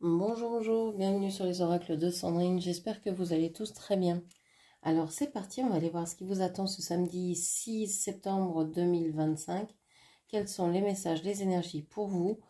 Bonjour, bonjour, bienvenue sur les oracles de Sandrine, j'espère que vous allez tous très bien. Alors c'est parti, on va aller voir ce qui vous attend ce samedi 6 septembre 2025. Quels sont les messages, les énergies pour vous.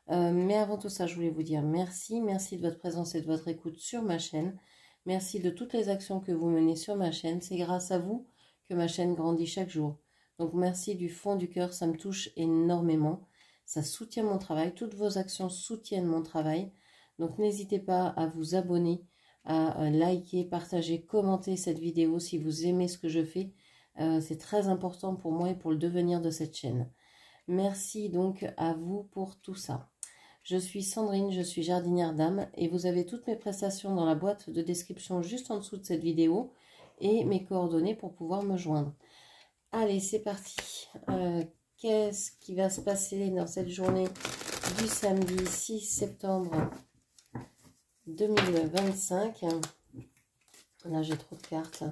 Mais avant tout ça, je voulais vous dire merci de votre présence et de votre écoute sur ma chaîne. Merci de toutes les actions que vous menez sur ma chaîne, c'est grâce à vous que ma chaîne grandit chaque jour. Donc merci du fond du cœur, ça me touche énormément. Ça soutient mon travail, toutes vos actions soutiennent mon travail. Donc n'hésitez pas à vous abonner, à liker, partager, commenter cette vidéo si vous aimez ce que je fais. C'est très important pour moi et pour le devenir de cette chaîne. Merci donc à vous pour tout ça. Je suis Sandrine, je suis jardinière d'âme et vous avez toutes mes prestations dans la boîte de description juste en dessous de cette vidéo et mes coordonnées pour pouvoir me joindre. Allez, c'est parti. Qu'est-ce qui va se passer dans cette journée du samedi 6 septembre 2025. Là, j'ai trop de cartes.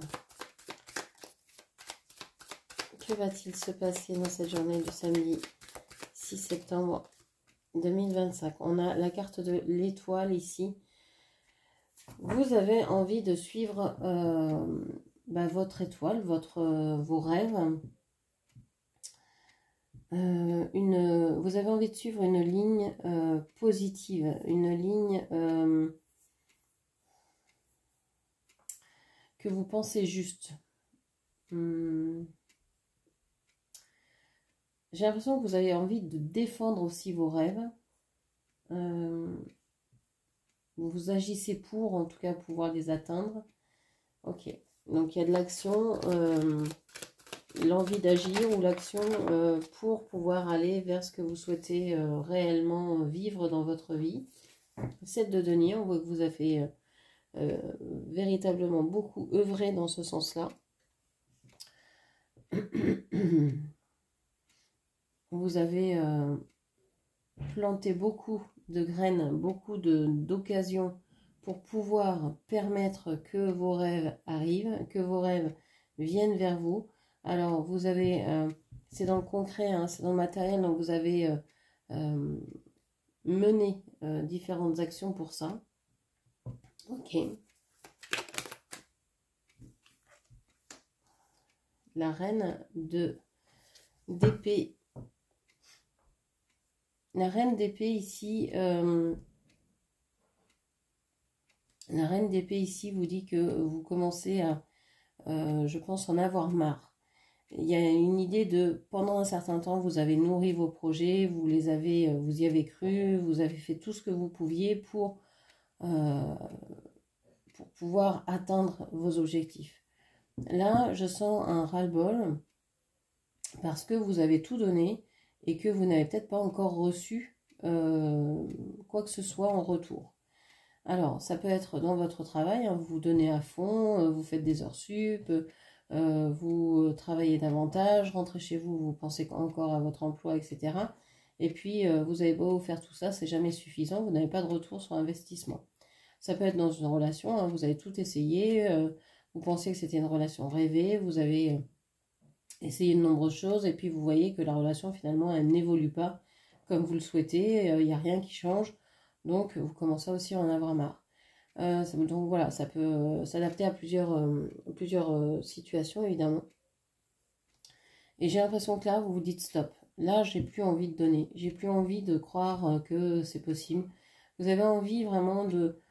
Que va-t-il se passer dans cette journée du samedi 6 septembre 2025? On a la carte de l'étoile ici. Vous avez envie de suivre votre étoile, vos rêves. Vous avez envie de suivre une ligne positive, une ligne que vous pensez juste. J'ai l'impression que vous avez envie de défendre aussi vos rêves. Vous agissez pour, en tout cas, pouvoir les atteindre. Ok, donc il y a de l'action, l'envie d'agir ou l'action pour pouvoir aller vers ce que vous souhaitez réellement vivre dans votre vie. 7 de denier, on voit que vous avez véritablement beaucoup œuvré dans ce sens-là. Vous avez planté beaucoup de graines, beaucoup d'occasions pour pouvoir permettre que vos rêves arrivent, que vos rêves viennent vers vous. Alors, vous avez, c'est dans le concret, hein, c'est dans le matériel, donc vous avez mené différentes actions pour ça. Ok. La reine d'épée. La reine d'épée ici, la reine d'épée ici vous dit que vous commencez à, je pense, en avoir marre. Il y a une idée de, pendant un certain temps, vous avez nourri vos projets, vous y avez cru, vous avez fait tout ce que vous pouviez pour pouvoir atteindre vos objectifs. Là, je sens un ras-le-bol parce que vous avez tout donné et que vous n'avez peut-être pas encore reçu quoi que ce soit en retour. Alors, ça peut être dans votre travail, hein, vous vous donnez à fond, vous faites des heures sup, vous travaillez davantage, rentrez chez vous, vous pensez encore à votre emploi, etc. Et puis, vous avez beau faire tout ça, c'est jamais suffisant, vous n'avez pas de retour sur investissement. Ça peut être dans une relation, hein, vous avez tout essayé, vous pensez que c'était une relation rêvée, vous avez essayé de nombreuses choses, et puis vous voyez que la relation, finalement, elle n'évolue pas comme vous le souhaitez, il n'y a rien qui change, donc vous commencez aussi à en avoir marre. Donc voilà, ça peut s'adapter à plusieurs situations, évidemment. Et j'ai l'impression que là, vous vous dites stop. Là, j'ai plus envie de donner. J'ai plus envie de croire que c'est possible. Vous avez envie vraiment de...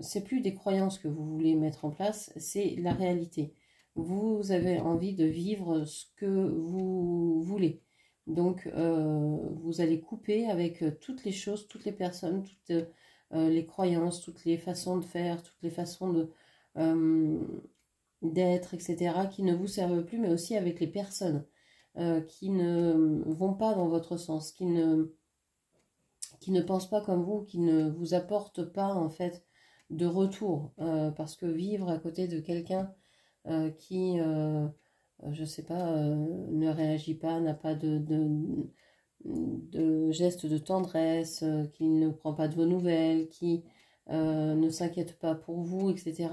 c'est plus des croyances que vous voulez mettre en place, c'est la réalité. Vous avez envie de vivre ce que vous voulez. Donc, vous allez couper avec toutes les choses, toutes les personnes, toutes les croyances, toutes les façons de faire, toutes les façons de d'être, etc., qui ne vous servent plus, mais aussi avec les personnes qui ne vont pas dans votre sens, qui ne pensent pas comme vous, qui ne vous apportent pas, en fait, de retour. Parce que vivre à côté de quelqu'un qui, je sais pas, ne réagit pas, n'a pas de gestes de tendresse, qui ne prend pas de vos nouvelles, qui ne s'inquiète pas pour vous, etc.,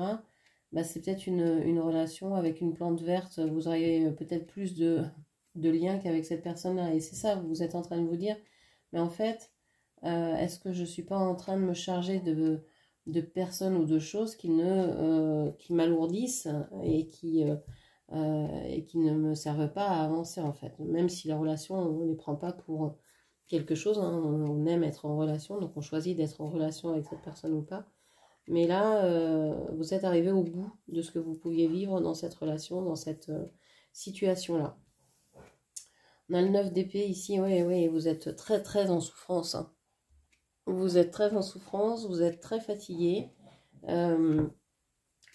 bah, c'est peut-être une relation avec une plante verte, vous auriez peut-être plus de liens qu'avec cette personne-là. Et c'est ça, vous êtes en train de vous dire, mais en fait, Est-ce que je ne suis pas en train de me charger de personnes ou de choses qui m'alourdissent et qui ne me servent pas à avancer en fait. Même si la relation, on ne les prend pas pour quelque chose, hein, on aime être en relation, donc on choisit d'être en relation avec cette personne ou pas. Mais là, vous êtes arrivé au bout de ce que vous pouviez vivre dans cette relation, dans cette situation-là. On a le 9 d'épée ici, oui, vous êtes très très en souffrance. Hein. Vous êtes très en souffrance, vous êtes très fatigué,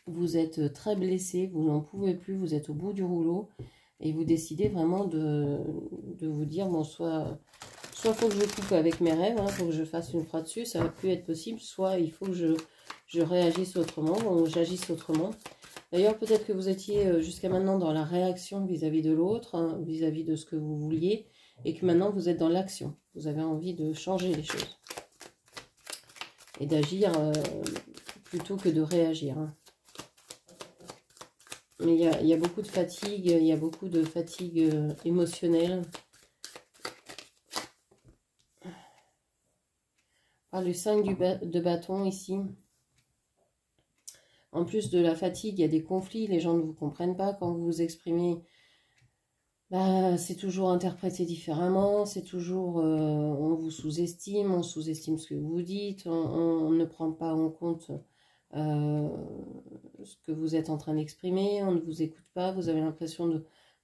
vous êtes très blessé, vous n'en pouvez plus, vous êtes au bout du rouleau et vous décidez vraiment de vous dire, bon, soit il faut que je coupe avec mes rêves, il faut que je fasse une croix dessus, ça ne va plus être possible, soit il faut que je réagisse autrement, ou j'agisse autrement. D'ailleurs, peut-être que vous étiez jusqu'à maintenant dans la réaction vis-à-vis de l'autre, hein, vis-à-vis de ce que vous vouliez, et que maintenant vous êtes dans l'action. Vous avez envie de changer les choses. Et d'agir plutôt que de réagir. Hein. Mais il y a beaucoup de fatigue, il y a beaucoup de fatigue émotionnelle. Par le 5 de bâton ici. En plus de la fatigue, il y a des conflits, les gens ne vous comprennent pas quand vous vous exprimez. Bah, c'est toujours interprété différemment, c'est toujours, on vous sous-estime, on sous-estime ce que vous dites, on ne prend pas en compte ce que vous êtes en train d'exprimer, on ne vous écoute pas, vous avez l'impression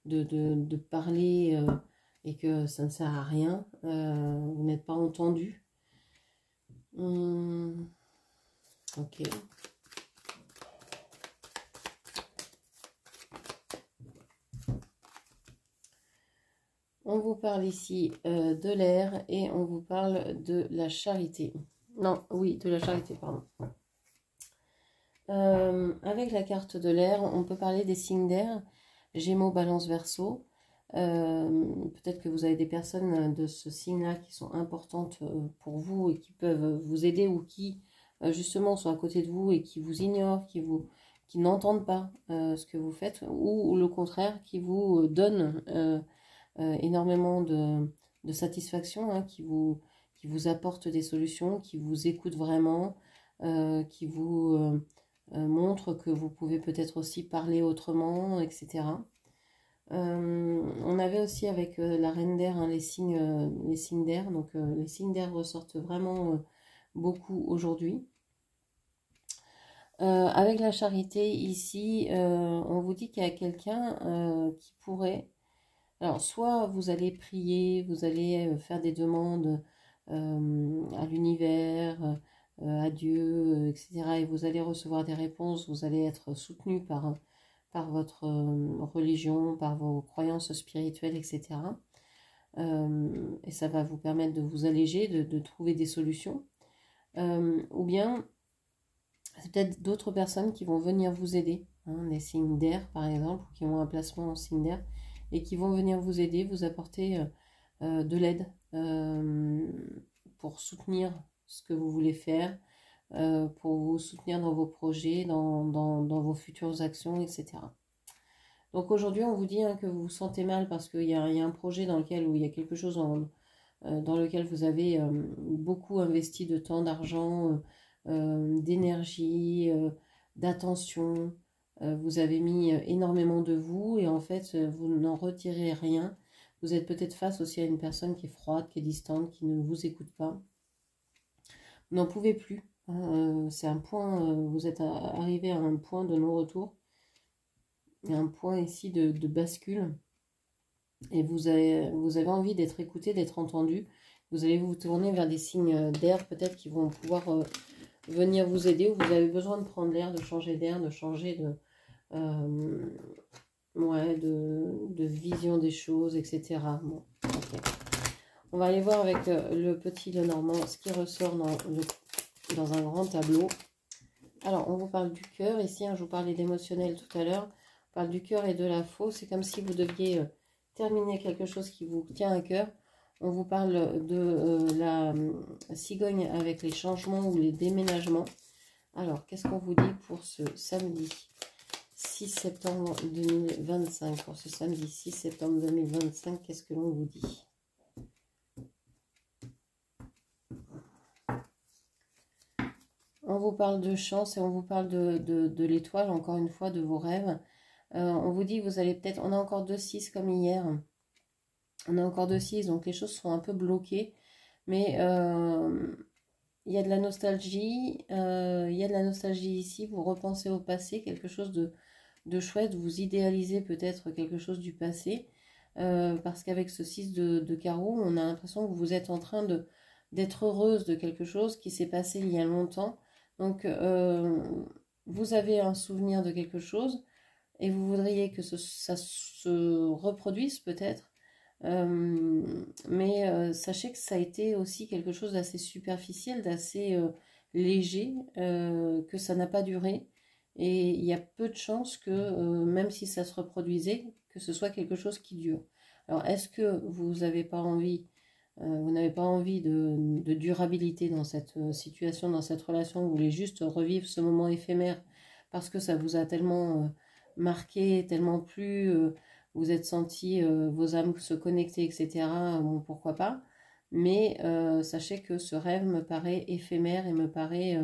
de parler et que ça ne sert à rien, vous n'êtes pas entendu. Ok. On vous parle ici de l'air et on vous parle de la charité. Non, oui, de la charité, pardon. Avec la carte de l'air, on peut parler des signes d'air, Gémeaux, Balance, Verseau. Peut-être que vous avez des personnes de ce signe-là qui sont importantes pour vous et qui peuvent vous aider ou qui, justement, sont à côté de vous et qui vous ignorent, qui n'entendent pas ce que vous faites, ou le contraire, qui vous donnent énormément de satisfaction, hein, qui vous apportent des solutions, qui vous écoutent vraiment, qui vous montrent que vous pouvez peut-être aussi parler autrement, etc. On avait aussi avec la reine d'air hein, les signes d'air, donc les signes d'air ressortent vraiment beaucoup aujourd'hui. Avec la charité ici, on vous dit qu'il y a quelqu'un qui pourrait... Alors, soit vous allez prier, vous allez faire des demandes à l'univers, à Dieu, etc. Et vous allez recevoir des réponses, vous allez être soutenu par votre religion, par vos croyances spirituelles, etc. Et ça va vous permettre de vous alléger, de trouver des solutions. Ou bien, c'est peut-être d'autres personnes qui vont venir vous aider, hein, des signes d'air par exemple, ou qui ont un placement en signe d'air, et qui vont venir vous aider, vous apporter de l'aide pour soutenir ce que vous voulez faire, pour vous soutenir dans vos projets, dans vos futures actions, etc. Donc aujourd'hui, on vous dit hein, que vous vous sentez mal parce qu'il y a un projet dans lequel, où il y a quelque chose dans lequel vous avez beaucoup investi de temps, d'argent, d'énergie, d'attention. Vous avez mis énormément de vous et en fait, vous n'en retirez rien. Vous êtes peut-être face aussi à une personne qui est froide, qui est distante, qui ne vous écoute pas. Vous n'en pouvez plus. C'est un point, vous êtes arrivé à un point de non-retour. Il y a un point ici de bascule. Et vous avez envie d'être écouté, d'être entendu. Vous allez vous tourner vers des signes d'air peut-être qui vont pouvoir venir vous aider. Ou vous avez besoin de prendre l'air, de changer d'air, de changer de vision des choses, etc. Bon, okay. On va aller voir avec le petit Lenormand ce qui ressort dans un grand tableau. Alors, on vous parle du cœur. Ici, hein, je vous parlais d'émotionnel tout à l'heure. On parle du cœur et de la faux. C'est comme si vous deviez terminer quelque chose qui vous tient à cœur. On vous parle de la cigogne avec les changements ou les déménagements. Alors, qu'est-ce qu'on vous dit pour ce samedi 6 septembre 2025. Pour ce samedi 6 septembre 2025, qu'est-ce que l'on vous dit? On vous parle de chance et on vous parle de l'étoile, encore une fois, de vos rêves. On vous dit, vous allez peut-être... On a encore 2-6 comme hier. On a encore 2-6, donc les choses sont un peu bloquées. Mais il y a de la nostalgie. Il y a de la nostalgie ici. Vous repensez au passé, quelque chose de chouette. Vous idéalisez peut-être quelque chose du passé. Parce qu'avec ce 6 de carreau, on a l'impression que vous êtes en train d'être heureuse de quelque chose qui s'est passé il y a longtemps. Donc, vous avez un souvenir de quelque chose et vous voudriez que ça se reproduise peut-être. Mais sachez que ça a été aussi quelque chose d'assez superficiel, d'assez léger, que ça n'a pas duré. Et il y a peu de chances que, même si ça se reproduisait, que ce soit quelque chose qui dure. Alors, est-ce que vous n'avez pas envie, vous n'avez pas envie de durabilité dans cette situation, dans cette relation, vous voulez juste revivre ce moment éphémère parce que ça vous a tellement marqué, tellement plu, vous êtes senti vos âmes se connecter, etc. Bon, pourquoi pas. Mais sachez que ce rêve me paraît éphémère et me paraît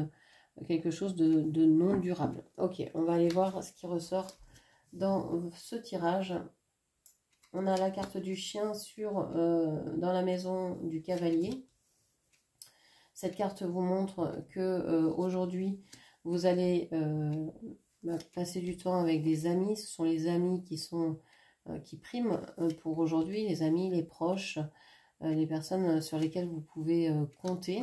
quelque chose de non durable. Ok, on va aller voir ce qui ressort dans ce tirage. On a la carte du chien dans la maison du cavalier. Cette carte vous montre que aujourd'hui, vous allez passer du temps avec des amis. Ce sont les amis qui priment pour aujourd'hui, les amis, les proches, les personnes sur lesquelles vous pouvez compter.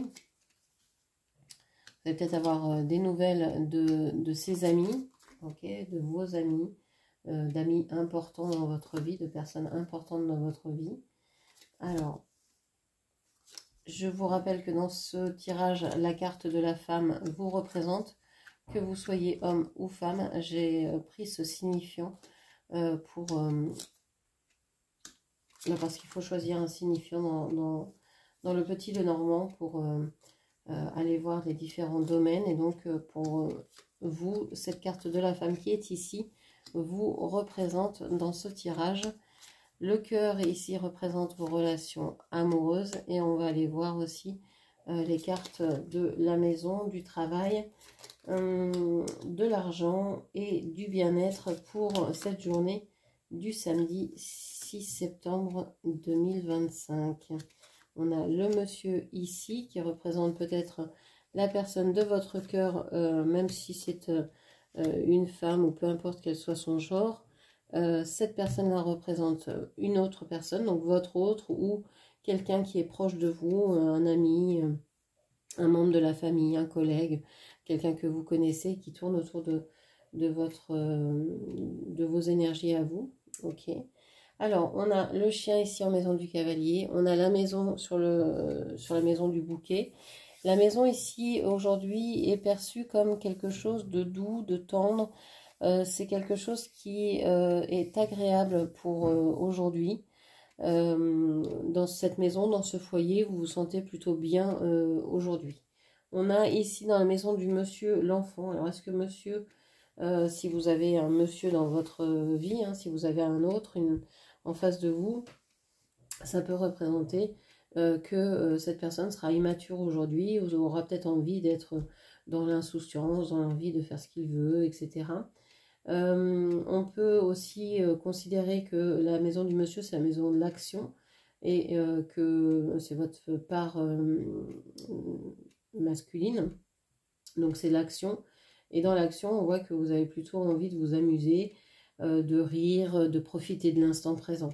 Vous allez peut-être avoir des nouvelles de ces amis, okay, de vos amis, d'amis importants dans votre vie, de personnes importantes dans votre vie. Alors, je vous rappelle que dans ce tirage, la carte de la femme vous représente, que vous soyez homme ou femme. J'ai pris ce signifiant parce qu'il faut choisir un signifiant dans le petit Lenormand pour aller voir les différents domaines. Et donc, pour vous, cette carte de la femme qui est ici vous représente dans ce tirage. Le cœur ici représente vos relations amoureuses. Et on va aller voir aussi les cartes de la maison, du travail, de l'argent et du bien-être pour cette journée du samedi 6 septembre 2025. On a le monsieur ici qui représente peut-être la personne de votre cœur, même si c'est une femme ou peu importe quel soit son genre. Cette personne-là représente une autre personne, donc votre autre ou quelqu'un qui est proche de vous, un ami, un membre de la famille, un collègue, quelqu'un que vous connaissez qui tourne autour de vos énergies à vous. Ok. Alors, on a le chien ici en maison du cavalier. On a la maison sur la maison du bouquet. La maison ici, aujourd'hui, est perçue comme quelque chose de doux, de tendre. C'est quelque chose qui est agréable pour aujourd'hui. Dans cette maison, dans ce foyer, vous vous sentez plutôt bien aujourd'hui. On a ici dans la maison du monsieur l'enfant. Alors, est-ce que monsieur, si vous avez un monsieur dans votre vie, hein, si vous avez un autre, en face de vous, ça peut représenter que cette personne sera immature aujourd'hui, vous aura peut-être envie d'être dans l'insouciance, dans l'envie de faire ce qu'il veut, etc. On peut aussi considérer que la maison du monsieur, c'est la maison de l'action et que c'est votre part masculine, donc c'est l'action. Et dans l'action, on voit que vous avez plutôt envie de vous amuser, de rire, de profiter de l'instant présent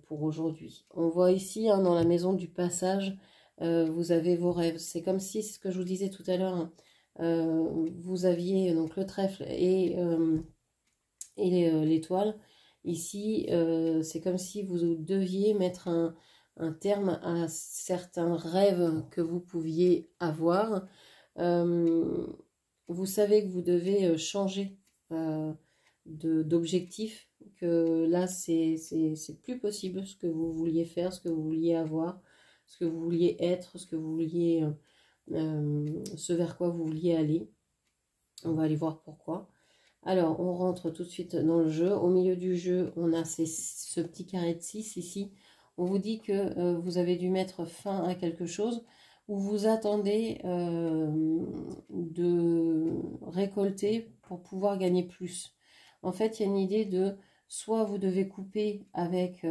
pour aujourd'hui. On voit ici, hein, dans la maison du passage, vous avez vos rêves. C'est comme si, c'est ce que je vous disais tout à l'heure, hein, vous aviez donc le trèfle et l'étoile. Ici, c'est comme si vous deviez mettre un terme à certains rêves que vous pouviez avoir. Vous savez que vous devez changer d'objectif, que là c'est plus possible ce que vous vouliez faire, ce que vous vouliez avoir, ce que vous vouliez être, ce que vous vouliez, ce vers quoi vous vouliez aller. On va aller voir pourquoi. Alors on rentre tout de suite dans le jeu. Au milieu du jeu, on a ce petit carré de 6 ici. On vous dit que vous avez dû mettre fin à quelque chose. où vous attendez de récolter pour pouvoir gagner plus. En fait, il y a une idée de soit vous devez couper avec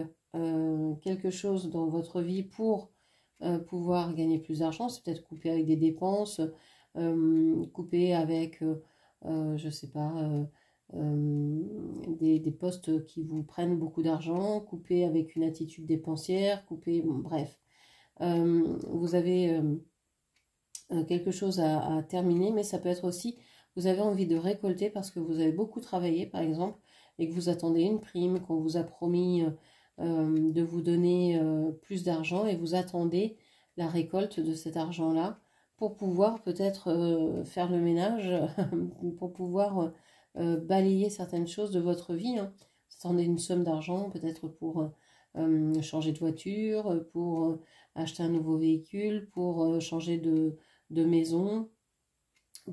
quelque chose dans votre vie pour pouvoir gagner plus d'argent, c'est peut-être couper avec des dépenses, couper avec, je sais pas, des postes qui vous prennent beaucoup d'argent, couper avec une attitude dépensière, couper, bon, bref. Vous avez quelque chose à terminer, mais ça peut être aussi, vous avez envie de récolter parce que vous avez beaucoup travaillé, par exemple, et que vous attendez une prime, qu'on vous a promis de vous donner plus d'argent, et vous attendez la récolte de cet argent-là pour pouvoir peut-être faire le ménage, pour pouvoir balayer certaines choses de votre vie, hein. Vous attendez une somme d'argent, peut-être pour changer de voiture, pour acheter un nouveau véhicule, pour changer de maison,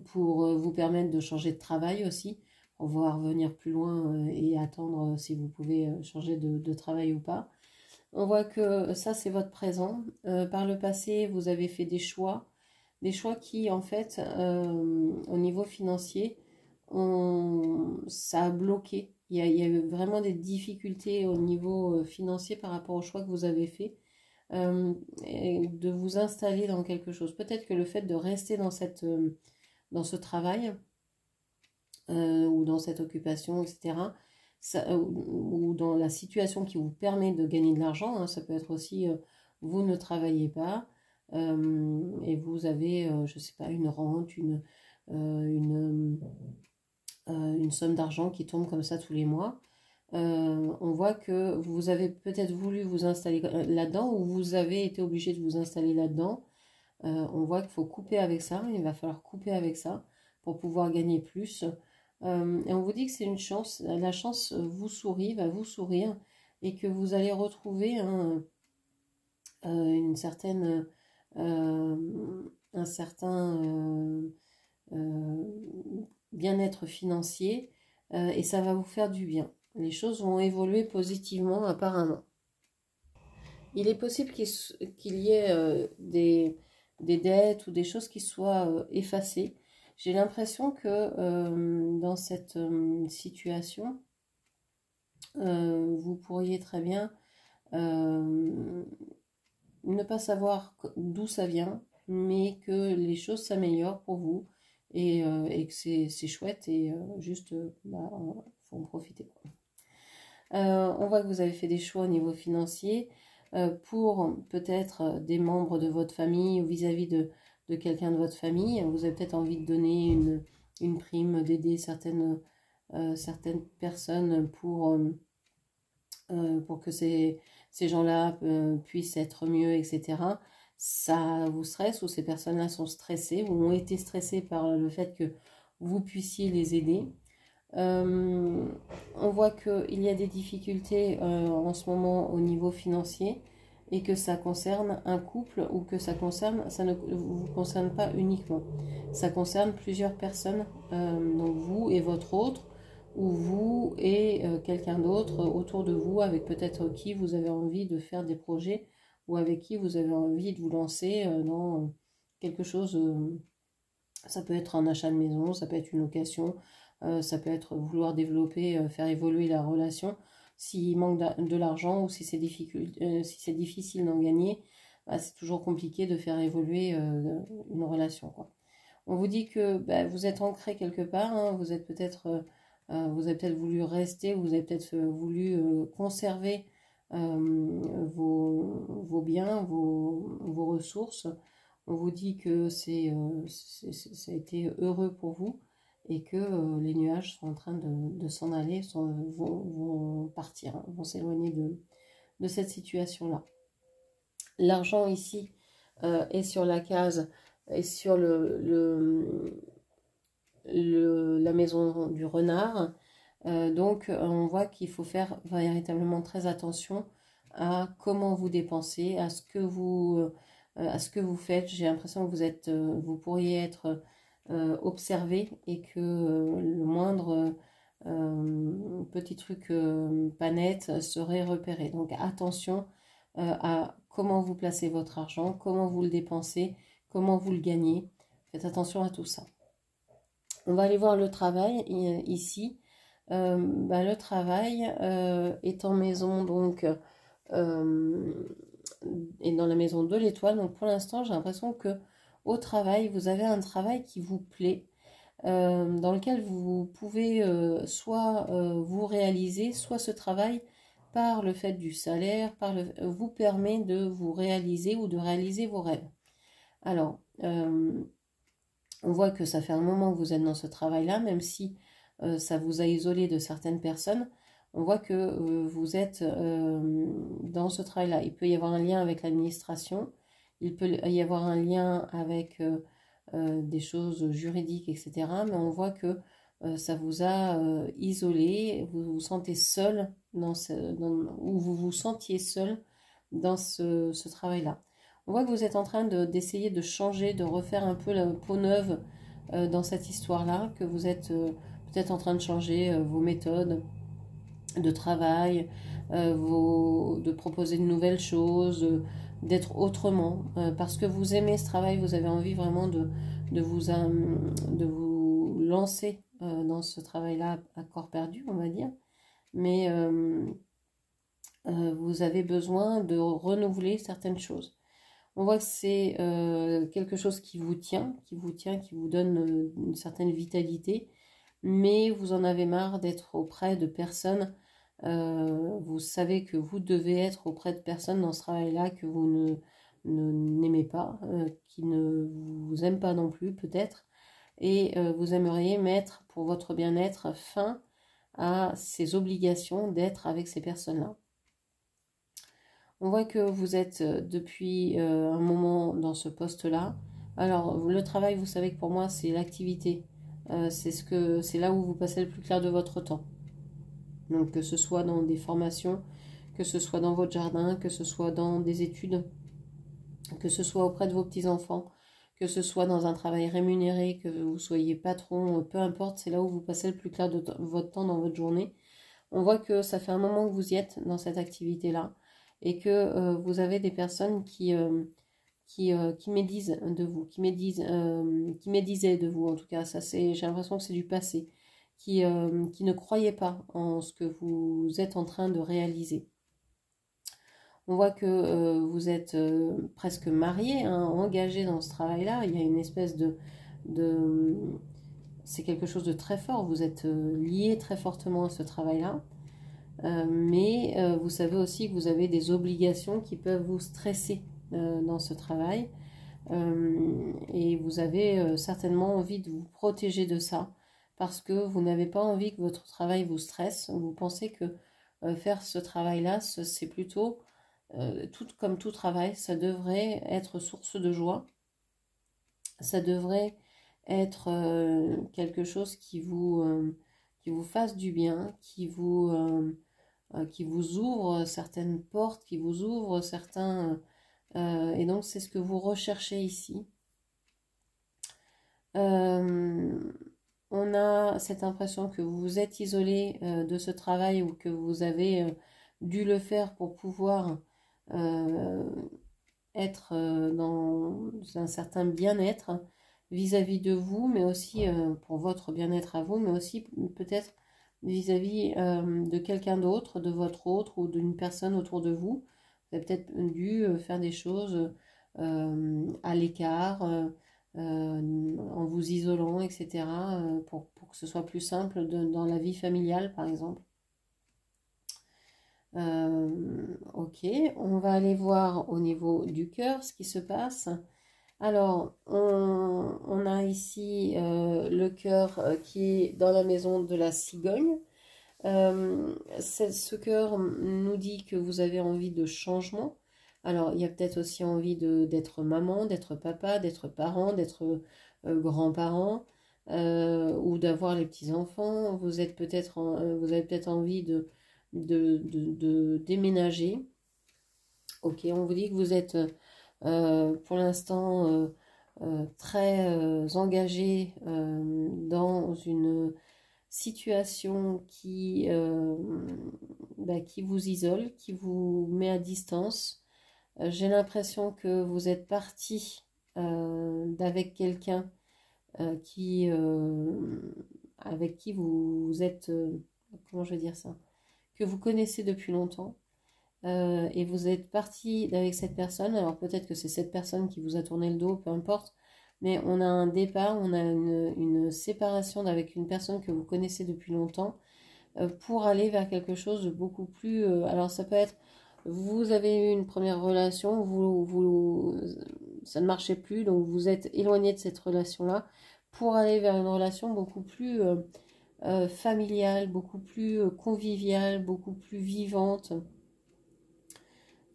pour vous permettre de changer de travail aussi, pour pouvoir venir plus loin et attendre si vous pouvez changer de travail ou pas. On voit que ça, c'est votre présent. Par le passé, vous avez fait des choix qui, en fait, au niveau financier, ça a bloqué. Il y a eu vraiment des difficultés au niveau financier par rapport aux choix que vous avez faits. Et de vous installer dans quelque chose. Peut-être que le fait de rester dans ce travail ou dans cette occupation, etc., ou dans la situation qui vous permet de gagner de l'argent, hein, ça peut être aussi vous ne travaillez pas et vous avez, je ne sais pas, une rente, une somme d'argent qui tombe comme ça tous les mois. On voit que vous avez peut-être voulu vous installer là-dedans ou vous avez été obligé de vous installer là-dedans. On voit qu'il faut couper avec ça, il va falloir couper avec ça pour pouvoir gagner plus. Et on vous dit que c'est une chance, la chance vous sourit, va vous sourire et que vous allez retrouver une certaine, un certain bien-être financier et ça va vous faire du bien. Les choses vont évoluer positivement apparemment. Il est possible qu'il y ait des dettes ou des choses qui soient effacées. J'ai l'impression que dans cette situation, vous pourriez très bien ne pas savoir d'où ça vient, mais que les choses s'améliorent pour vous et que c'est chouette et juste, faut en profiter, quoi. On voit que vous avez fait des choix au niveau financier pour peut-être des membres de votre famille ou vis-à-vis de quelqu'un de votre famille. Vous avez peut-être envie de donner une prime, d'aider certaines personnes pour que ces gens-là puissent être mieux, etc. Ça vous stresse ou ces personnes-là sont stressées ou ont été stressées par le fait que vous puissiez les aider. On voit qu'il y a des difficultés en ce moment au niveau financier et que ça concerne un couple ou que ça ne vous concerne pas uniquement. Ça concerne plusieurs personnes, donc vous et votre autre, ou vous et quelqu'un d'autre autour de vous, avec peut-être qui vous avez envie de faire des projets ou avec qui vous avez envie de vous lancer dans quelque chose. Ça peut être un achat de maison, ça peut être une location, ça peut être vouloir développer, faire évoluer la relation. S'il manque de l'argent ou si c'est difficile d'en gagner, bah, c'est toujours compliqué de faire évoluer une relation, quoi. On vous dit que bah, vous êtes ancré quelque part, hein, vous avez peut-être voulu rester, vous avez peut-être voulu conserver vos biens, vos ressources. On vous dit que ça a été heureux pour vous et que les nuages sont en train de s'en aller, vont partir, hein, vont s'éloigner de cette situation-là. L'argent ici est sur la case, est sur la maison du renard. Donc on voit qu'il faut faire véritablement très attention à comment vous dépensez, à ce que vous faites. J'ai l'impression que vous pourriez être observé et que le moindre petit truc pas net serait repéré. Donc attention à comment vous placez votre argent, comment vous le dépensez, comment vous le gagnez. Faites attention à tout ça. On va aller voir le travail ici. Le travail est en maison, donc, et dans la maison de l'étoile. Donc pour l'instant, j'ai l'impression que au travail, vous avez un travail qui vous plaît, dans lequel vous pouvez soit vous réaliser, soit ce travail, par le fait du salaire, vous permet de vous réaliser ou de réaliser vos rêves. Alors, on voit que ça fait un moment que vous êtes dans ce travail-là, même si ça vous a isolé de certaines personnes. On voit que vous êtes dans ce travail-là. Il peut y avoir un lien avec l'administration, il peut y avoir un lien avec des choses juridiques, etc. Mais on voit que ça vous a isolé, vous vous sentez seul, ou vous vous sentiez seul dans ce travail-là. On voit que vous êtes en train d'essayer de changer, de refaire un peu la peau neuve dans cette histoire-là, que vous êtes peut-être en train de changer vos méthodes de travail, de proposer de nouvelles choses, d'être autrement. Parce que vous aimez ce travail, vous avez envie vraiment de vous lancer dans ce travail-là à corps perdu, on va dire. Mais vous avez besoin de renouveler certaines choses. On voit que c'est quelque chose qui vous tient, qui vous donne une certaine vitalité, mais vous en avez marre d'être auprès de personnes. Vous savez que vous devez être auprès de personnes dans ce travail-là que vous n'aimez pas, qui ne vous aiment pas non plus peut-être, et vous aimeriez mettre pour votre bien-être fin à ces obligations d'être avec ces personnes-là. On voit que vous êtes depuis un moment dans ce poste-là. Alors, le travail, vous savez que pour moi, c'est l'activité. C'est là où vous passez le plus clair de votre temps. Donc, que ce soit dans des formations, que ce soit dans votre jardin, que ce soit dans des études, que ce soit auprès de vos petits-enfants, que ce soit dans un travail rémunéré, que vous soyez patron, peu importe, c'est là où vous passez le plus clair de votre temps dans votre journée. On voit que ça fait un moment que vous y êtes dans cette activité-là, et que vous avez des personnes qui médisent de vous, qui médisaient de vous, en tout cas, j'ai l'impression que c'est du passé, qui ne croyaient pas en ce que vous êtes en train de réaliser. On voit que vous êtes presque marié, hein, engagé dans ce travail-là. Il y a une espèce c'est quelque chose de très fort, vous êtes lié très fortement à ce travail-là. Mais vous savez aussi que vous avez des obligations qui peuvent vous stresser dans ce travail, et vous avez certainement envie de vous protéger de ça parce que vous n'avez pas envie que votre travail vous stresse. Vous pensez que faire ce travail-là, c'est plutôt, comme tout travail, ça devrait être source de joie, ça devrait être quelque chose qui vous fasse du bien, qui vous ouvre certaines portes, qui vous ouvre certains... et donc, c'est ce que vous recherchez ici. On a cette impression que vous vous êtes isolé de ce travail ou que vous avez dû le faire pour pouvoir être dans un certain bien-être vis-à-vis de vous, mais aussi pour votre bien-être à vous, mais aussi peut-être vis-à-vis de quelqu'un d'autre, de votre autre ou d'une personne autour de vous. Vous avez peut-être dû faire des choses à l'écart, en vous isolant, etc., pour que ce soit plus simple dans la vie familiale, par exemple. Ok, on va aller voir au niveau du cœur ce qui se passe. Alors, on a ici le cœur qui est dans la maison de la cigogne. Ce cœur nous dit que vous avez envie de changement. Alors, il y a peut-être aussi envie d'être maman, d'être papa, d'être parent, d'être grand-parent, ou d'avoir les petits-enfants. Vous avez peut-être envie de déménager. Ok, on vous dit que vous êtes pour l'instant très engagé dans une situation qui vous isole, qui vous met à distance. J'ai l'impression que vous êtes parti d'avec quelqu'un avec qui vous êtes, comment je vais dire ça, que vous connaissez depuis longtemps, et vous êtes parti avec cette personne. Alors peut-être que c'est cette personne qui vous a tourné le dos, peu importe, mais on a un départ, on a une séparation avec une personne que vous connaissez depuis longtemps, pour aller vers quelque chose de beaucoup plus... alors ça peut être, vous avez eu une première relation, ça ne marchait plus, donc vous êtes éloigné de cette relation-là, pour aller vers une relation beaucoup plus familiale, beaucoup plus conviviale, beaucoup plus vivante.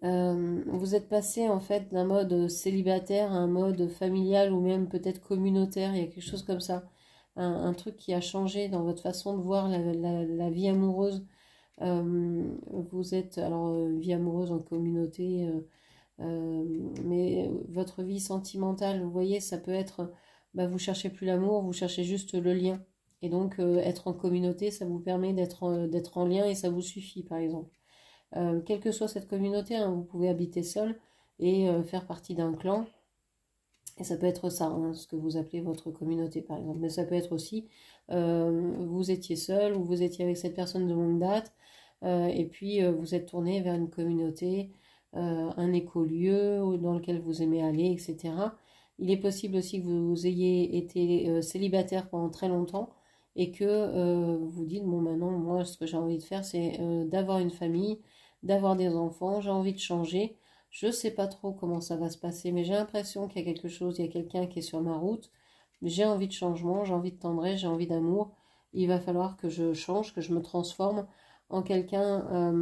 Vous êtes passé en fait d'un mode célibataire à un mode familial ou même peut-être communautaire, il y a quelque chose comme ça, un truc qui a changé dans votre façon de voir la vie amoureuse. Vous êtes, alors vie amoureuse en communauté, mais votre vie sentimentale, vous voyez, ça peut être, bah, vous cherchez plus l'amour, vous cherchez juste le lien. Et donc être en communauté, ça vous permet d'être en lien et ça vous suffit par exemple. Quelle que soit cette communauté, hein, vous pouvez habiter seul et faire partie d'un clan. Et ça peut être ça, hein, ce que vous appelez votre communauté par exemple. Mais ça peut être aussi, vous étiez seul ou vous étiez avec cette personne de longue date, et puis vous êtes tourné vers une communauté, un écolieu dans lequel vous aimez aller, etc. Il est possible aussi que vous ayez été célibataire pendant très longtemps et que vous dites, bon maintenant, moi ce que j'ai envie de faire c'est d'avoir une famille, d'avoir des enfants, j'ai envie de changer. Je sais pas trop comment ça va se passer, mais j'ai l'impression qu'il y a quelque chose, il y a quelqu'un qui est sur ma route. J'ai envie de changement, j'ai envie de tendresse, j'ai envie d'amour. Il va falloir que je change, que je me transforme en quelqu'un,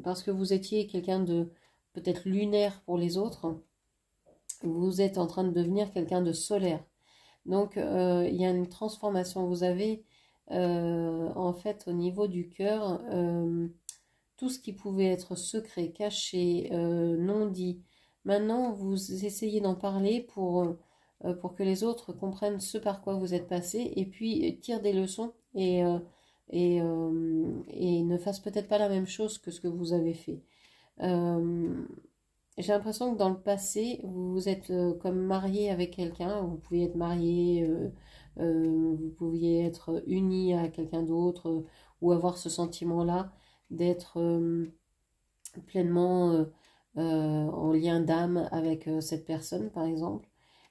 parce que vous étiez quelqu'un de peut-être lunaire pour les autres. Vous êtes en train de devenir quelqu'un de solaire. Donc, il y a une transformation. Vous avez, en fait, au niveau du cœur, tout ce qui pouvait être secret, caché, non dit. Maintenant, vous essayez d'en parler pour que les autres comprennent ce par quoi vous êtes passé et puis tirent des leçons et ne fassent peut-être pas la même chose que ce que vous avez fait. J'ai l'impression que dans le passé, vous vous êtes comme marié avec quelqu'un, vous pouviez être marié, vous pouviez être uni à quelqu'un d'autre, ou avoir ce sentiment-là d'être pleinement en lien d'âme avec cette personne, par exemple.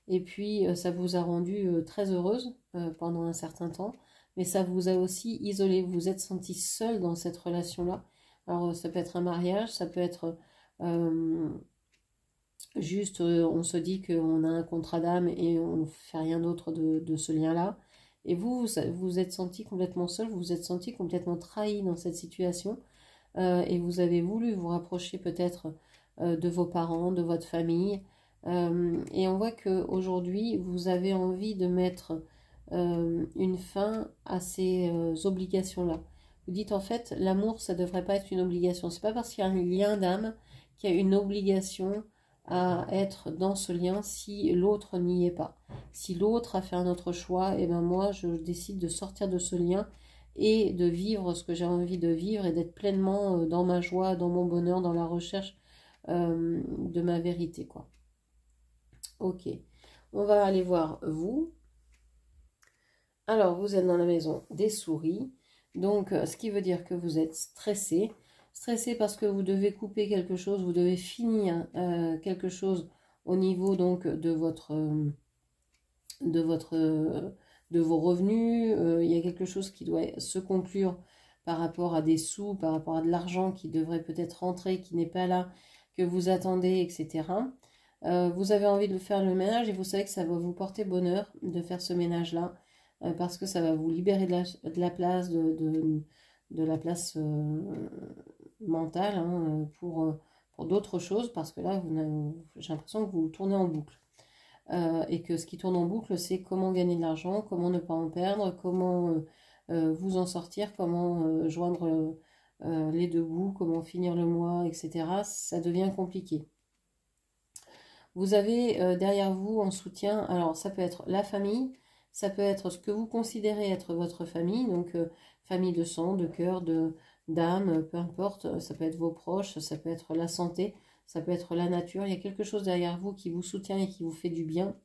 Et puis, ça vous a rendu très heureuse pendant un certain temps, mais ça vous a aussi isolé. Vous vous êtes senti seul dans cette relation-là. Alors, ça peut être un mariage, ça peut être juste, on se dit qu'on a un contrat d'âme et on ne fait rien d'autre de ce lien-là. Et vous vous êtes senti complètement seul, vous vous êtes senti complètement trahi dans cette situation. Et vous avez voulu vous rapprocher peut-être de vos parents, de votre famille. Et on voit qu'aujourd'hui, vous avez envie de mettre une fin à ces obligations-là. Vous dites en fait, l'amour, ça ne devrait pas être une obligation. C'est pas parce qu'il y a un lien d'âme qu'il y a une obligation à être dans ce lien si l'autre n'y est pas. Si l'autre a fait un autre choix, et ben moi, je décide de sortir de ce lien et de vivre ce que j'ai envie de vivre et d'être pleinement dans ma joie, dans mon bonheur, dans la recherche de ma vérité, quoi. Ok, on va aller voir vous. Alors, vous êtes dans la maison des souris, donc ce qui veut dire que vous êtes stressé. Stressé parce que vous devez couper quelque chose, vous devez finir quelque chose au niveau donc de vos revenus. Il y a quelque chose qui doit se conclure par rapport à des sous, par rapport à de l'argent qui devrait peut-être rentrer, qui n'est pas là, que vous attendez, etc. Vous avez envie de faire le ménage et vous savez que ça va vous porter bonheur de faire ce ménage-là, parce que ça va vous libérer de la place, de la place mentale, hein, pour d'autres choses, parce que là, j'ai l'impression que vous tournez en boucle. Et que ce qui tourne en boucle, c'est comment gagner de l'argent, comment ne pas en perdre, comment vous en sortir, comment joindre les deux bouts, comment finir le mois, etc. Ça devient compliqué. Vous avez derrière vous en soutien, alors ça peut être la famille, ça peut être ce que vous considérez être votre famille, donc famille de sang, de cœur, d'âme, peu importe, ça peut être vos proches, ça peut être la santé, ça peut être la nature, il y a quelque chose derrière vous qui vous soutient et qui vous fait du bien.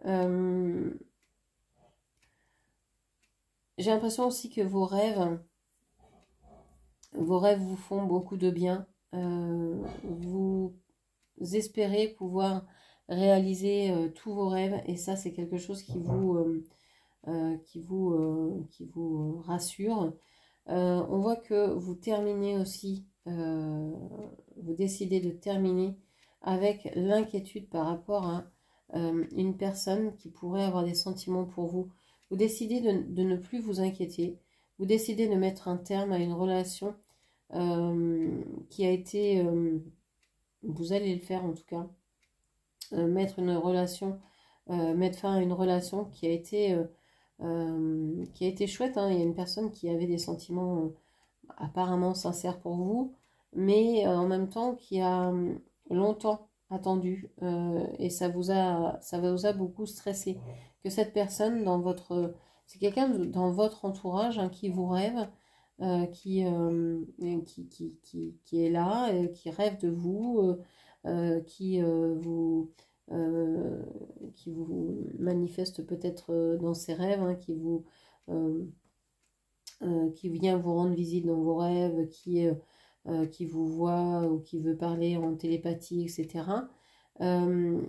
Euh, j'ai l'impression aussi que vos rêves vous font beaucoup de bien. Vous espérez pouvoir réaliser tous vos rêves et ça c'est quelque chose qui vous rassure. On voit que vous terminez aussi, vous décidez de terminer avec l'inquiétude par rapport à une personne qui pourrait avoir des sentiments pour vous. Vous décidez de ne plus vous inquiéter. Vous décidez de mettre un terme à une relation qui a été, vous allez le faire en tout cas, mettre fin à une relation qui a été chouette, hein. Il y a une personne qui avait des sentiments apparemment sincères pour vous, mais en même temps qui a longtemps attendu et ça vous a beaucoup stressé. Que cette personne c'est quelqu'un dans votre entourage hein, qui vous rêve, qui est là, qui rêve de vous, euh, qui euh, vous euh, qui vous manifeste peut-être dans ses rêves, hein, euh, qui vient vous rendre visite dans vos rêves, qui vous voit ou qui veut parler en télépathie, etc.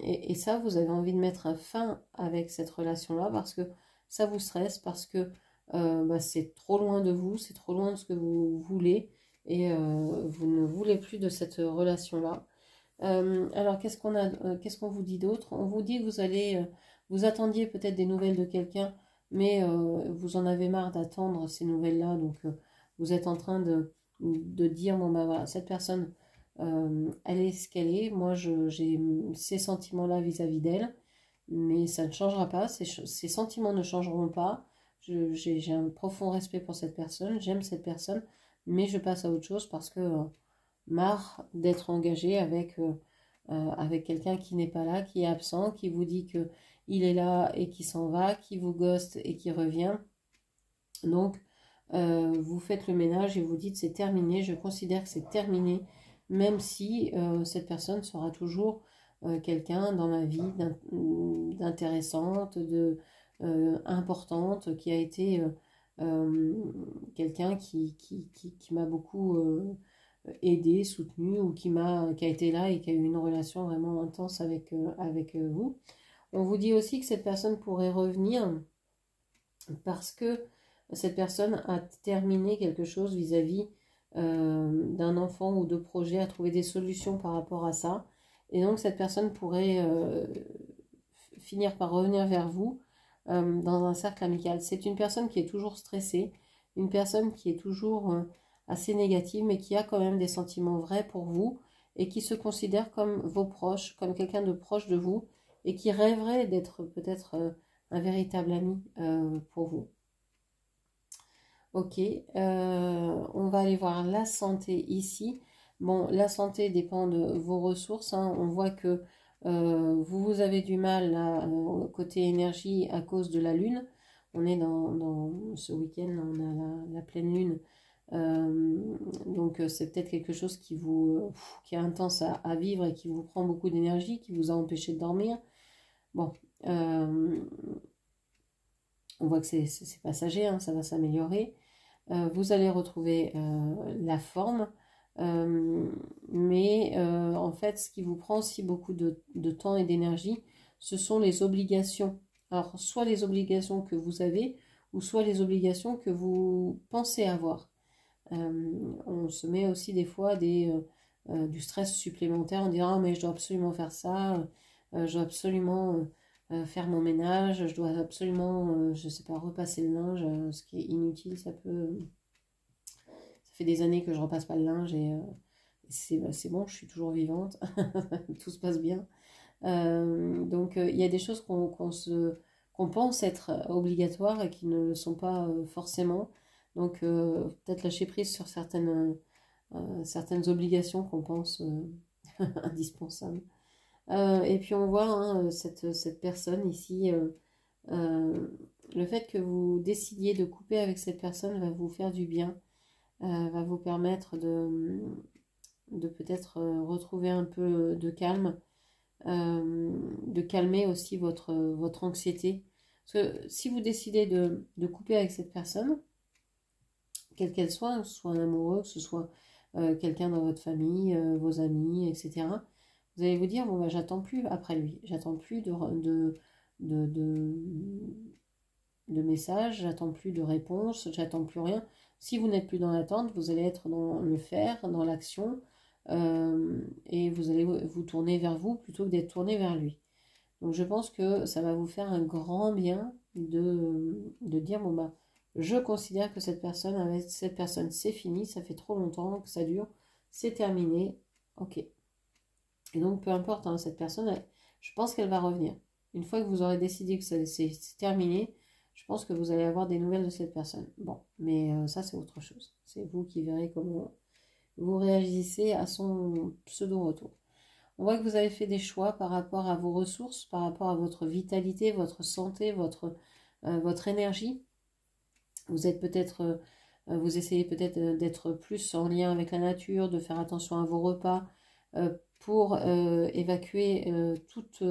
Et ça, vous avez envie de mettre un fin avec cette relation-là parce que ça vous stresse, parce que c'est trop loin de vous, c'est trop loin de ce que vous voulez et vous ne voulez plus de cette relation-là. Alors, qu'est-ce qu'on vous dit d'autre? On vous dit que vous attendiez peut-être des nouvelles de quelqu'un, mais vous en avez marre d'attendre ces nouvelles-là, donc vous êtes en train de dire, bon bah voilà, cette personne, elle est ce qu'elle est, moi j'ai ces sentiments-là vis-à-vis d'elle, mais ça ne changera pas, ces sentiments ne changeront pas, j'ai un profond respect pour cette personne, j'aime cette personne, mais je passe à autre chose parce que marre d'être engagé avec quelqu'un qui n'est pas là, qui est absent, qui vous dit que il est là et qui s'en va, qui vous ghoste et qui revient. Donc, vous faites le ménage et vous dites c'est terminé, je considère que c'est terminé, même si cette personne sera toujours quelqu'un dans ma vie d'intéressante, importante, qui a été quelqu'un qui m'a beaucoup aidé, soutenu ou qui a été là et qui a eu une relation vraiment intense avec vous. On vous dit aussi que cette personne pourrait revenir parce que cette personne a terminé quelque chose vis-à-vis d'un enfant ou de projet, a trouvé des solutions par rapport à ça. Et donc cette personne pourrait finir par revenir vers vous dans un cercle amical. C'est une personne qui est toujours stressée, une personne qui est toujours assez négative, mais qui a quand même des sentiments vrais pour vous et qui se considère comme vos proches, comme quelqu'un de proche de vous et qui rêverait d'être peut-être un véritable ami pour vous. Ok, on va aller voir la santé ici. Bon, la santé dépend de vos ressources, hein. On voit que vous avez du mal là, côté énergie à cause de la lune. On est dans ce week-end, on a la pleine lune. Donc c'est peut-être quelque chose qui est intense à vivre et qui vous prend beaucoup d'énergie, qui vous a empêché de dormir. Bon, on voit que c'est passager, hein, ça va s'améliorer. Vous allez retrouver la forme, mais en fait, ce qui vous prend aussi beaucoup de temps et d'énergie, ce sont les obligations. Alors, soit les obligations que vous avez, ou soit les obligations que vous pensez avoir. On se met aussi des fois du stress supplémentaire en disant ah, mais je dois absolument faire ça, je dois absolument faire mon ménage, je dois absolument, je sais pas, repasser le linge, ce qui est inutile, ça fait des années que je repasse pas le linge et c'est bon, je suis toujours vivante, tout se passe bien. Donc il y a des choses qu'on pense être obligatoires et qui ne le sont pas forcément. Donc peut-être lâcher prise sur certaines obligations qu'on pense indispensables. Et puis on voit hein, cette personne ici, le fait que vous décidiez de couper avec cette personne va vous faire du bien, va vous permettre de peut-être retrouver un peu de calme de calmer aussi votre anxiété. Parce que si vous décidez de couper avec cette personne, quelle qu'elle soit, que ce soit un amoureux, que ce soit quelqu'un dans votre famille, vos amis, etc., vous allez vous dire, bon, bah, j'attends plus après lui, j'attends plus de messages, j'attends plus de réponses, j'attends plus rien. Si vous n'êtes plus dans l'attente, vous allez être dans le faire, dans l'action, et vous allez vous tourner vers vous plutôt que d'être tourné vers lui. Donc je pense que ça va vous faire un grand bien de dire, bon bah, je considère que cette personne, avec cette personne, c'est fini, ça fait trop longtemps que ça dure, c'est terminé, ok. Et donc peu importe, hein, cette personne, je pense qu'elle va revenir. Une fois que vous aurez décidé que c'est terminé, je pense que vous allez avoir des nouvelles de cette personne. Bon, mais ça c'est autre chose. C'est vous qui verrez comment vous réagissez à son pseudo-retour. On voit que vous avez fait des choix par rapport à vos ressources, par rapport à votre vitalité, votre santé, votre énergie. Vous êtes peut-être, vous essayez peut-être d'être plus en lien avec la nature, de faire attention à vos repas, pour évacuer toute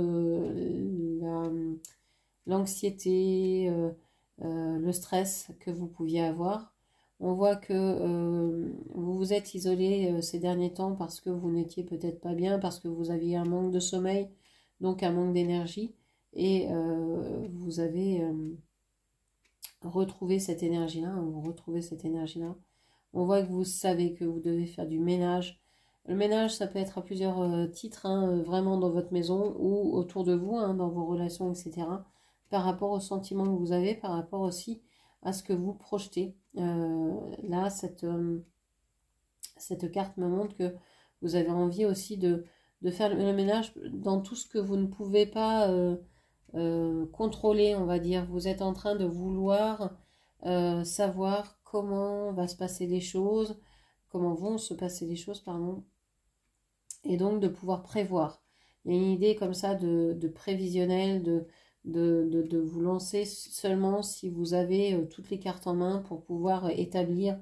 l'anxiété, le stress que vous pouviez avoir. On voit que vous vous êtes isolé ces derniers temps parce que vous n'étiez peut-être pas bien, parce que vous aviez un manque de sommeil, donc un manque d'énergie, et vous avez retrouvé cette énergie-là, vous retrouvez cette énergie-là. On voit que vous savez que vous devez faire du ménage. Le ménage, ça peut être à plusieurs titres, hein, vraiment dans votre maison ou autour de vous, hein, dans vos relations, etc. Par rapport aux sentiments que vous avez, par rapport aussi à ce que vous projetez. Là, cette carte me montre que vous avez envie aussi de faire le ménage dans tout ce que vous ne pouvez pas contrôler, on va dire. Vous êtes en train de vouloir savoir comment va se passer les choses, comment vont se passer les choses, pardon, et donc de pouvoir prévoir. Il y a une idée comme ça de prévisionnel, de vous lancer seulement si vous avez toutes les cartes en main pour pouvoir établir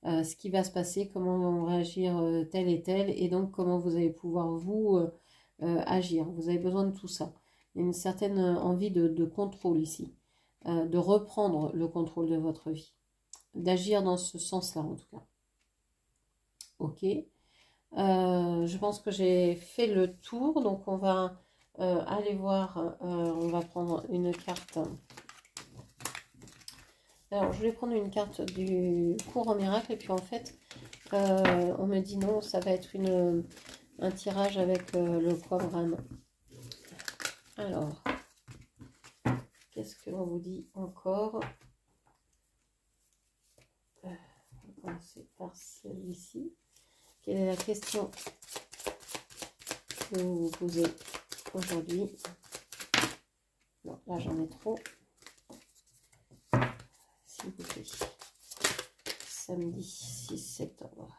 ce qui va se passer, comment vont réagir tel et tel, et donc comment vous allez pouvoir vous agir. Vous avez besoin de tout ça. Il y a une certaine envie de contrôle ici, de reprendre le contrôle de votre vie, d'agir dans ce sens-là en tout cas. Ok. Je pense que j'ai fait le tour, donc on va aller voir, on va prendre une carte. Alors je voulais prendre une carte du cours en miracle et puis en fait on me dit non, ça va être un tirage avec le Quabran. Alors, qu'est-ce qu'on vous dit encore? On va commencer par celui-ci. Quelle est la question que vous vous posez aujourd'hui? Non, là j'en ai trop. S'il vous plaît. Samedi 6 septembre.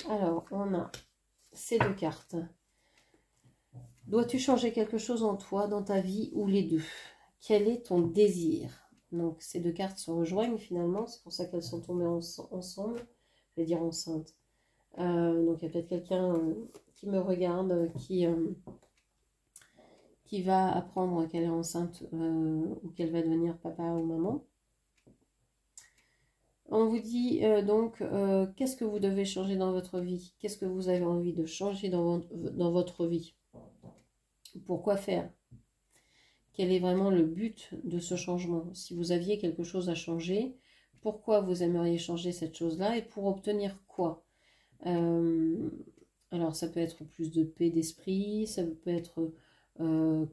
Alors, on a ces deux cartes. Dois-tu changer quelque chose en toi, dans ta vie, ou les deux? Quel est ton désir? Donc, ces deux cartes se rejoignent finalement. C'est pour ça qu'elles sont tombées ensemble. Je vais dire enceinte. Donc, il y a peut-être quelqu'un qui me regarde, qui va apprendre qu'elle est enceinte ou qu'elle va devenir papa ou maman. On vous dit donc, qu'est-ce que vous devez changer dans votre vie? Qu'est-ce que vous avez envie de changer dans votre vie? Pourquoi faire? Quel est vraiment le but de ce changement? Si vous aviez quelque chose à changer, pourquoi vous aimeriez changer cette chose-là et pour obtenir quoi? Alors ça peut être plus de paix d'esprit, ça peut être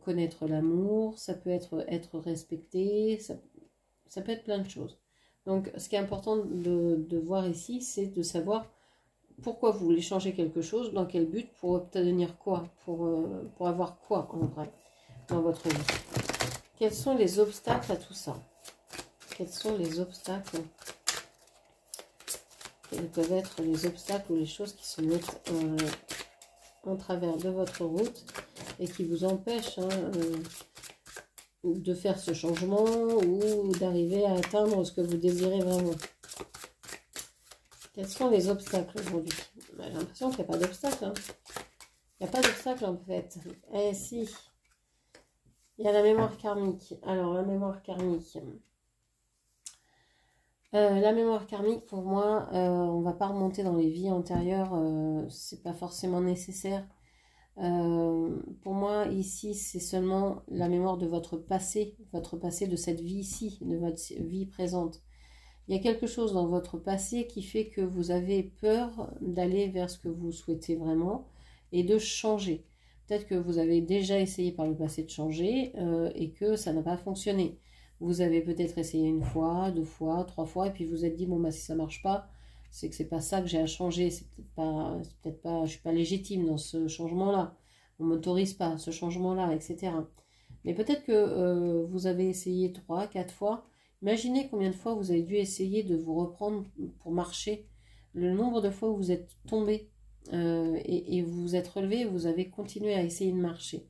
connaître l'amour, ça peut être respecté, ça peut être plein de choses. Donc ce qui est important de voir ici, c'est de savoir pourquoi vous voulez changer quelque chose, dans quel but, pour obtenir quoi, pour avoir quoi en vrai dans votre vie. Quels sont les obstacles à tout ça? Quels sont les obstacles? Quels peuvent être les obstacles ou les choses qui se mettent en travers de votre route et qui vous empêchent de faire ce changement ou d'arriver à atteindre ce que vous désirez vraiment? Quels sont les obstacles aujourd'hui? J'ai l'impression qu'il n'y a pas d'obstacles. Hein. Il n'y a pas d'obstacle en fait. Eh si, il y a la mémoire karmique. Alors, la mémoire karmique. La mémoire karmique, pour moi, on ne va pas remonter dans les vies antérieures, c'est pas forcément nécessaire. Pour moi, ici, c'est seulement la mémoire de votre passé de cette vie-ci, de votre vie présente. Il y a quelque chose dans votre passé qui fait que vous avez peur d'aller vers ce que vous souhaitez vraiment et de changer. Peut-être que vous avez déjà essayé par le passé de changer et que ça n'a pas fonctionné. Vous avez peut-être essayé une fois, deux fois, trois fois, et puis vous vous êtes dit, bon, bah, si ça marche pas, c'est que c'est pas ça que j'ai à changer, c'est peut-être pas, je suis pas légitime dans ce changement-là, on m'autorise pas à ce changement-là, etc. Mais peut-être que vous avez essayé trois, quatre fois. Imaginez combien de fois vous avez dû essayer de vous reprendre pour marcher, le nombre de fois où vous êtes tombé et vous vous êtes relevé, vous avez continué à essayer de marcher.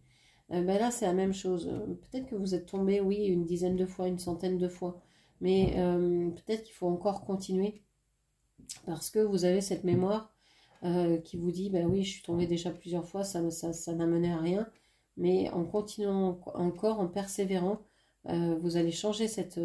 Ben là, c'est la même chose. Peut-être que vous êtes tombé, oui, une dizaine de fois, une centaine de fois, mais peut-être qu'il faut encore continuer parce que vous avez cette mémoire qui vous dit, ben oui, je suis tombé déjà plusieurs fois, ça n'a mené à rien, mais en continuant encore, en persévérant, vous allez changer cette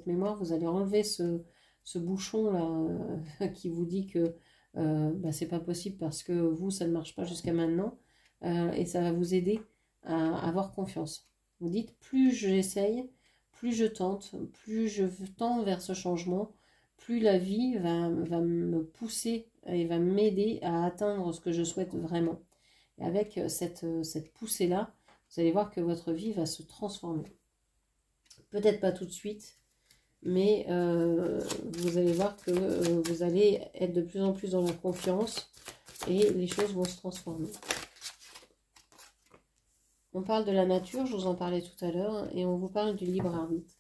mémoire, vous allez enlever ce bouchon-là qui vous dit que ben, c'est pas possible parce que vous, ça ne marche pas jusqu'à maintenant, et ça va vous aider à avoir confiance. Vous dites, plus j'essaye, plus je tente, plus je tends vers ce changement, plus la vie va me pousser et va m'aider à atteindre ce que je souhaite vraiment. Et avec cette poussée-là, vous allez voir que votre vie va se transformer. Peut-être pas tout de suite, mais vous allez voir que vous allez être de plus en plus dans la confiance et les choses vont se transformer. On parle de la nature, je vous en parlais tout à l'heure, et on vous parle du libre arbitre.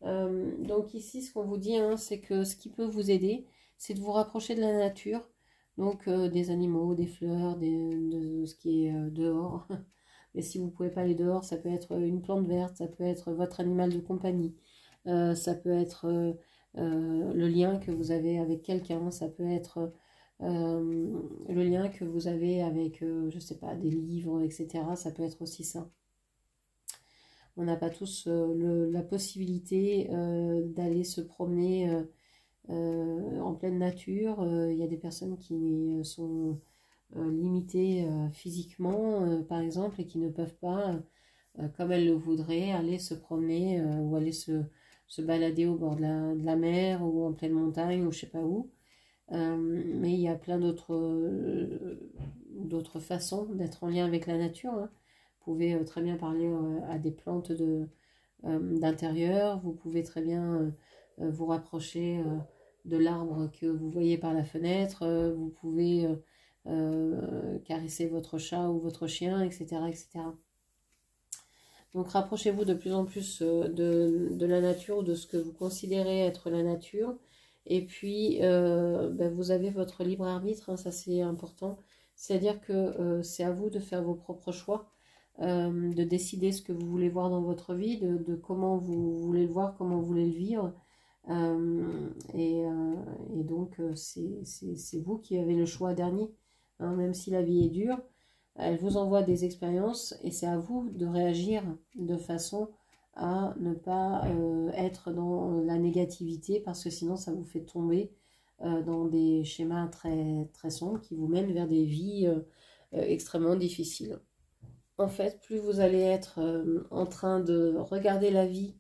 Donc ici, ce qu'on vous dit, hein, c'est que ce qui peut vous aider, c'est de vous rapprocher de la nature, donc des animaux, des fleurs, de ce qui est dehors. Mais si vous ne pouvez pas aller dehors, ça peut être une plante verte, ça peut être votre animal de compagnie, ça peut être le lien que vous avez avec quelqu'un, ça peut être le lien que vous avez avec, je sais pas, des livres, etc. Ça peut être aussi ça. On n'a pas tous la possibilité d'aller se promener en pleine nature. Il y a des personnes qui sont limitées physiquement, par exemple, et qui ne peuvent pas, comme elles le voudraient, aller se promener ou aller se balader au bord de la mer ou en pleine montagne ou je sais pas où. Mais il y a plein d'autres façons d'être en lien avec la nature, hein. Vous pouvez très bien parler à des plantes d'intérieur, vous pouvez très bien vous rapprocher de l'arbre que vous voyez par la fenêtre, vous pouvez caresser votre chat ou votre chien, etc. etc. Donc rapprochez-vous de plus en plus de la nature ou de ce que vous considérez être la nature. Et puis, ben, vous avez votre libre arbitre, hein, ça c'est important. C'est-à-dire que c'est à vous de faire vos propres choix, de décider ce que vous voulez voir dans votre vie, de comment vous voulez le voir, comment vous voulez le vivre. Et donc, c'est vous qui avez le choix dernier, hein, même si la vie est dure. Elle vous envoie des expériences et c'est à vous de réagir de façon à ne pas être dans la négativité parce que sinon ça vous fait tomber dans des schémas très, très sombres qui vous mènent vers des vies extrêmement difficiles. En fait, plus vous allez être en train de regarder la vie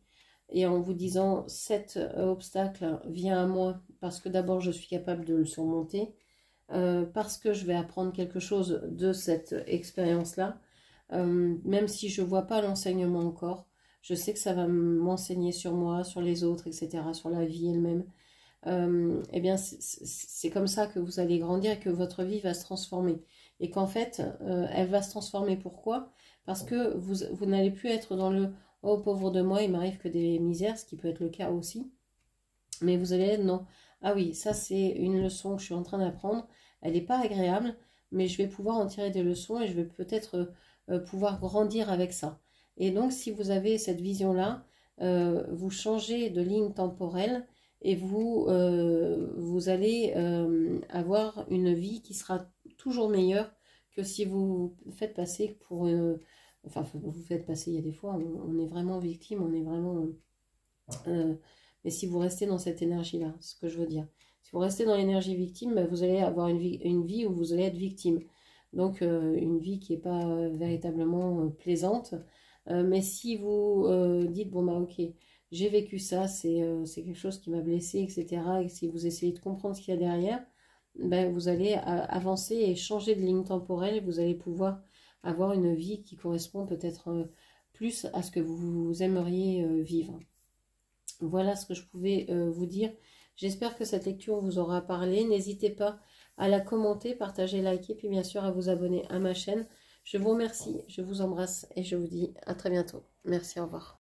et en vous disant cet obstacle vient à moi parce que d'abord je suis capable de le surmonter, parce que je vais apprendre quelque chose de cette expérience-là, même si je ne vois pas l'enseignement encore, je sais que ça va m'enseigner sur moi, sur les autres, etc., sur la vie elle-même. Eh bien, c'est comme ça que vous allez grandir et que votre vie va se transformer. Et qu'en fait, elle va se transformer. Pourquoi? Parce que vous n'allez plus être dans le « Oh, pauvre de moi, il m'arrive que des misères », ce qui peut être le cas aussi. Mais vous allez être non. Ah oui, ça c'est une leçon que je suis en train d'apprendre. Elle n'est pas agréable, mais je vais pouvoir en tirer des leçons et je vais peut-être pouvoir grandir avec ça. Et donc, si vous avez cette vision-là, vous changez de ligne temporelle et vous allez avoir une vie qui sera toujours meilleure que si vous faites passer pour... enfin, vous faites passer, il y a des fois, on est vraiment victime, on est vraiment... mais si vous restez dans cette énergie-là, ce que je veux dire. Si vous restez dans l'énergie victime, bah, vous allez avoir une vie où vous allez être victime. Donc, une vie qui n'est pas véritablement plaisante. Mais si vous dites, bon, bah, ok, j'ai vécu ça, c'est quelque chose qui m'a blessé, etc. Et si vous essayez de comprendre ce qu'il y a derrière, ben, vous allez avancer et changer de ligne temporelle et vous allez pouvoir avoir une vie qui correspond peut-être plus à ce que vous aimeriez vivre. Voilà ce que je pouvais vous dire. J'espère que cette lecture vous aura parlé. N'hésitez pas à la commenter, partager, liker, puis bien sûr à vous abonner à ma chaîne. Je vous remercie, je vous embrasse et je vous dis à très bientôt. Merci, au revoir.